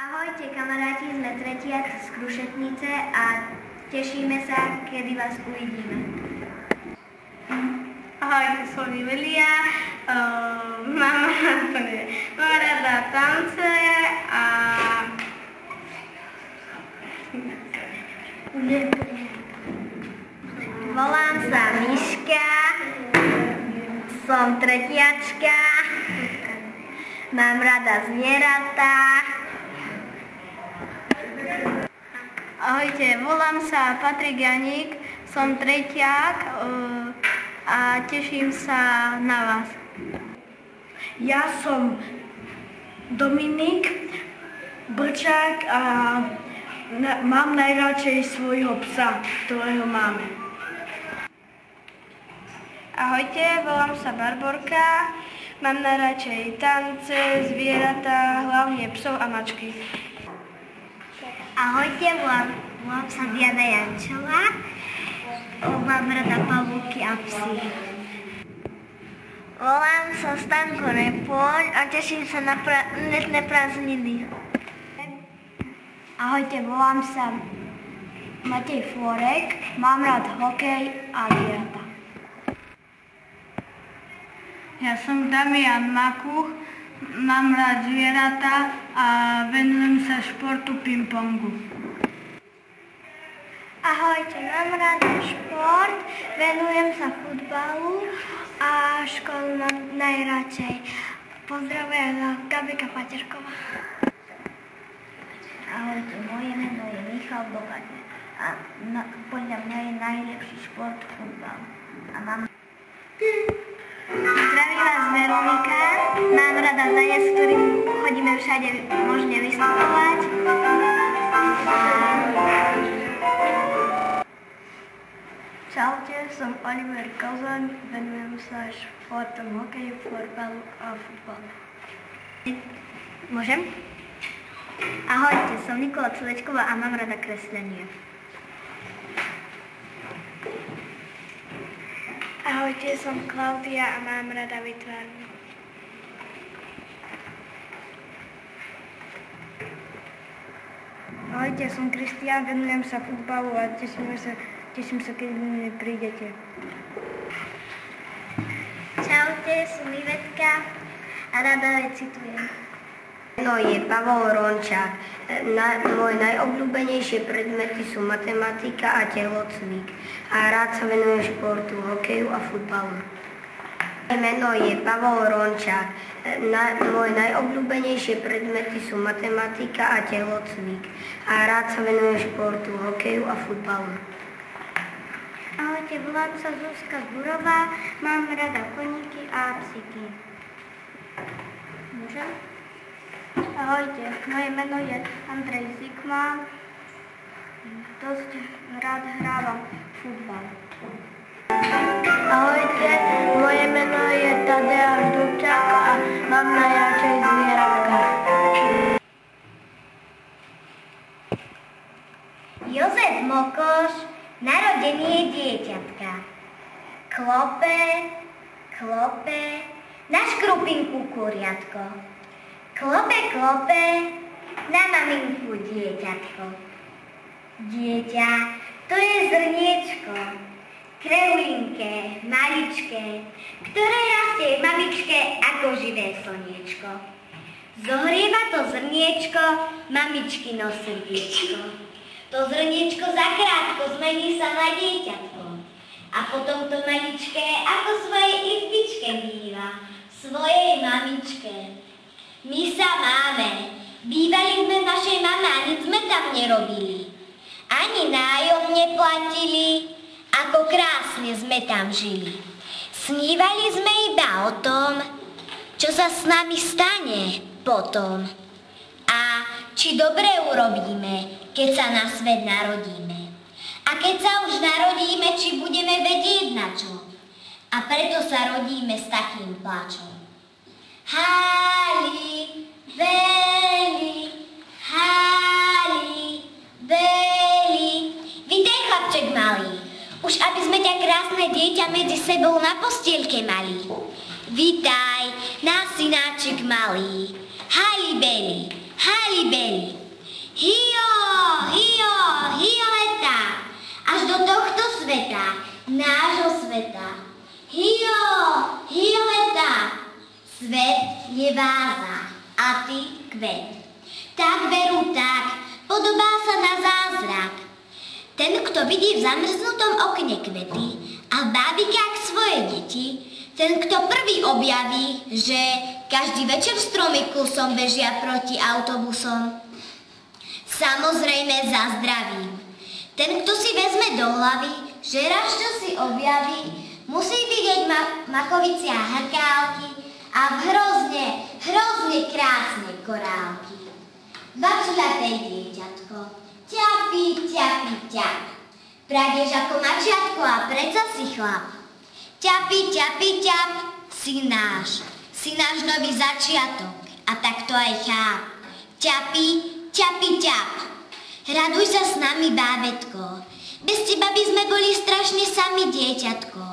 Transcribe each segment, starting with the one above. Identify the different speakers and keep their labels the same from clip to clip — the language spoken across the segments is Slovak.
Speaker 1: Ahojte kamaráti, sme tretiaci z Krušetnice a tešíme sa, kedy vás uvidíme.
Speaker 2: Ahojte, som Ivelia, mám rada tance a
Speaker 1: Volám sa Miška, som tretiačka, mám rada zvieratá.
Speaker 2: ahojte, volám sa Patrik Janík, som tretiak a teším sa na vás.
Speaker 3: Ja som Dominik Brčák a mám najradšej svojho psa, ktorého máme.
Speaker 2: Ahojte, volám sa Barborka, mám najradšej tance, zvieratá, hlavne psov a mačky.
Speaker 1: Ahojte, volám sa Diana Jančová, mám rada pavúky a psy. Volám sa Stanko Repoľ a teším sa na letné prázdniny. Ahojte, volám sa Matej Florek, mám rád hokej a zvieratá.
Speaker 2: Ja som Damian Makuch, mám rád zvieratá a venujem sa športu ping-pongu.
Speaker 1: Ahojte, mám rád šport, venujem sa futbalu a školu mám najradšej. Pozdravujem vás, Gabika Paterková. Ahojte, moje meno je Michal Bogatne a podľa mňa je najlepší šport futbal. Zdraví vás Veronika, mám rada zajazd, s ktorým chodíme všade možne vystupovať. Čaute, som Oliver Kozan, venujem sa športom hokeju, florbalu a futbalu. Môžem? Ahojte, som Nikola Culečková a mám rada kreslenie.
Speaker 2: Ahojte, som Klaudia a mám rada vytvárnu.
Speaker 3: Ahojte, som Kristián, venujem sa futbalu a teším sa, keď mi prídete.
Speaker 1: Čaute, som Ivetka a rada recitujem. Meno je Pavol Rončák. Moje najobľúbenejšie predmety sú matematika a telocvik. A rád sa venujem športu, hokeju a futbalu. Meno je Pavol Rončák. Moje najobľúbenejšie predmety sú matematika a telocvik. A rád sa venujem športu, hokeju a futbalu. Ahojte, volám sa Zuzka Zburová, mám rada koníky a psíky. Môžem?
Speaker 2: Ahojte, moje meno je Andrej Zikman, dosť rád hrávam futbal.
Speaker 3: Ahojte, moje meno je Tadeáš Dubčák a mám najradšej zvieratka.
Speaker 1: Jozef Mokoš, narodenie dieťatka. Klope, na škrupinku kuriatko. Klope, na maminku dieťatko. Dieťa, to je zrniečko, kreulinké, maličké, ktoré rastie v mamičke ako živé slniečko. Zohrieva to zrniečko mamičkino srdiečko. To zrniečko zakrátko zmení sa na dieťatko. A potom to maličké ako svojej izbičke býva, svojej mamičke. My sa máme. Bývali sme v našej mame a nič sme tam nerobili. Ani nájom neplatili, ako krásne sme tam žili. Snívali sme iba o tom, čo sa s nami stane potom. A či dobre urobíme, keď sa na svet narodíme. A keď sa už narodíme, či budeme vedieť na čo. A preto sa rodíme s takým plačom. Hali, veli. Vitaj, chlapček malý. Už aby sme ťa krásne dieťa medzi sebou na postielke mali. Vitaj, náš synáček malý. Hali, veli. Hio, hio, hio heta, až do tohto sveta, nášho sveta. Hio, hio heta, svet je váza a ty kvet. Tak veru tak, podobá sa na zázrak. Ten, kto vidí v zamrznutom okne kvety a v bábikách svoje deti, ten, kto prvý objaví, že každý večer stromy kusom bežia proti autobusom, samozrejme zazdravím. Ten, kto si vezme do hlavy, že raz čo si objaví, musí vidieť makovice a hrkálky a hrozne krásne korálky. Vacuľaté dieťatko, ťapí, ťapí, ťap. Pradeš ako mačiatko a predsa si chlap. Ťapí, ťapí, ťap, si náš nový začiatok a tak to aj cháp. Ťapí, ťapí, ťap. Raduj sa s nami, bábätko, bez teba by sme boli strašne sami, dieťatko.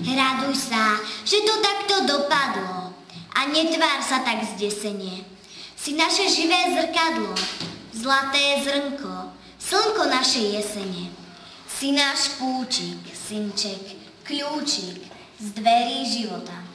Speaker 1: Raduj sa, že to takto dopadlo a netvár sa tak zdesene. Si naše živé zrkadlo, zlaté zrnko, slnko našej jesene. Si náš púčik, synček, kľúčik z dverí života.